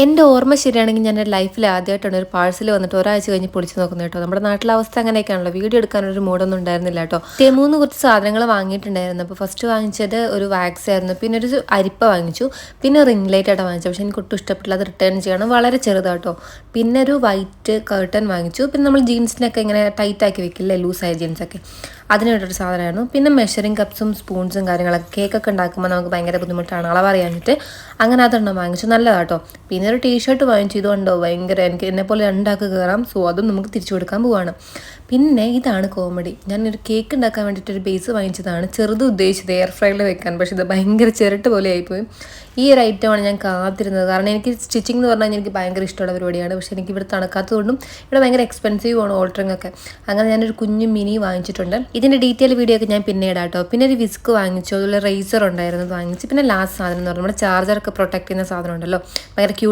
എൻ്റെ ഓർമ്മ ശരിയാണെങ്കിൽ ഞാൻ എൻ്റെ ലൈഫിൽ ആദ്യമായിട്ടാണ് ഒരു പാഴ്സൽ വന്നിട്ട് ഒരാഴ്ച കഴിഞ്ഞ് പൊളിച്ച് നോക്കുന്നത് കേട്ടോ. നമ്മുടെ നാട്ടിലെ അവസ്ഥ അങ്ങനെയൊക്കെയാണല്ലോ, വീഡിയോ എടുക്കാനൊരു മൂഡൊന്നും ഉണ്ടായിരുന്നില്ല കേട്ടോ. തെമൂന്ന് കുറച്ച് സാധനങ്ങൾ വാങ്ങിയിട്ടുണ്ടായിരുന്നു. അപ്പോൾ ഫസ്റ്റ് വാങ്ങിച്ചത് ഒരു വാക്സ് ആയിരുന്നു, പിന്നെ ഒരു അരിപ്പ വാങ്ങിച്ചു, പിന്നെ റിംഗ് ലൈറ്റ് ആയിട്ട് വാങ്ങിച്ചു. പക്ഷേ എനിക്ക് ഒട്ടും ഇഷ്ടപ്പെട്ടില്ല, അത് റിട്ടേൺ ചെയ്യണം, വളരെ ചെറുതാട്ടോ. പിന്നെ ഒരു വൈറ്റ് കർട്ടൻ വാങ്ങിച്ചു. പിന്നെ നമ്മൾ ജീൻസിനൊക്കെ ഇങ്ങനെ ടൈറ്റ് ആക്കി വെക്കില്ലേ, ലൂസായ ജീൻസൊക്കെ, അതിന് വേണ്ടിയൊരു സാധനമായിരുന്നു. പിന്നെ മെഷറിംഗ് കപ്സും സ്പൂൺസും കാര്യങ്ങളൊക്കെ, കേക്കൊക്കെ ഉണ്ടാക്കുമ്പോൾ നമുക്ക് ഭയങ്കര ബുദ്ധിമുട്ടാണ് അളവറിയാഞ്ഞിട്ട്, അങ്ങനെ അതെണ്ണം വാങ്ങിച്ചു, നല്ലതാട്ടോ. പിന്നെ ഒരു ടീഷർട്ട് വാങ്ങിച്ചു, ഇതുകൊണ്ടോ ഭയങ്കര എനിക്ക് എന്നെപ്പോലെ രണ്ടാൾക്ക് കയറാം. സോ അതും നമുക്ക് തിരിച്ചു കൊടുക്കാൻ പോവാണ്. പിന്നെ ഇതാണ് കോമഡി, ഞാനൊരു കേക്ക് ഉണ്ടാക്കാൻ വേണ്ടിയിട്ട് ഒരു ബേസ് വാങ്ങിച്ചതാണ്, ചെറുത് ഉദ്ദേശിച്ചത് എയർ ഫ്രൈറിൽ വെക്കാൻ. പക്ഷേ ഇത് ഭയങ്കര ചിരട്ട് പോലെ ആയിപ്പോയി. ഈ ഒരു ഐറ്റമാണ് ഞാൻ കാത്തിരുന്നത്, കാരണം എനിക്ക് സ്റ്റിച്ചിങ് എന്ന് പറഞ്ഞാൽ എനിക്ക് ഭയങ്കര ഇഷ്ടമുള്ള പരിപാടിയാണ്. പക്ഷേ എനിക്ക് ഇവിടെ തണുക്കാത്തതുകൊണ്ടും ഇവിടെ ഭയങ്കര എക്സ്പെൻസീവ് ആണ് ഓൾട്ടറിങ് ഒക്കെ. അങ്ങനെ ഞാനൊരു കുഞ്ഞു മിനി വാങ്ങിച്ചിട്ടുണ്ട്. ഇതിൻ്റെ ഡീറ്റെയിൽ വീഡിയോ ഒക്കെ ഞാൻ പിന്നെ ഇടാം കേട്ടോ. പിന്നെ ഒരു വിസ്ക് വാങ്ങിച്ചു, അതുപോലെ റേസർ ഉണ്ടായിരുന്നു വാങ്ങിച്ചു. പിന്നെ ലാസ്റ്റ് സാധനം എന്ന് പറഞ്ഞാൽ നമ്മുടെ ചാർജറൊക്കെ പ്രൊട്ടക്ട് ചെയ്യുന്ന സാധനം ഉണ്ടല്ലോ, ഭയങ്കര ക്യൂട്ട്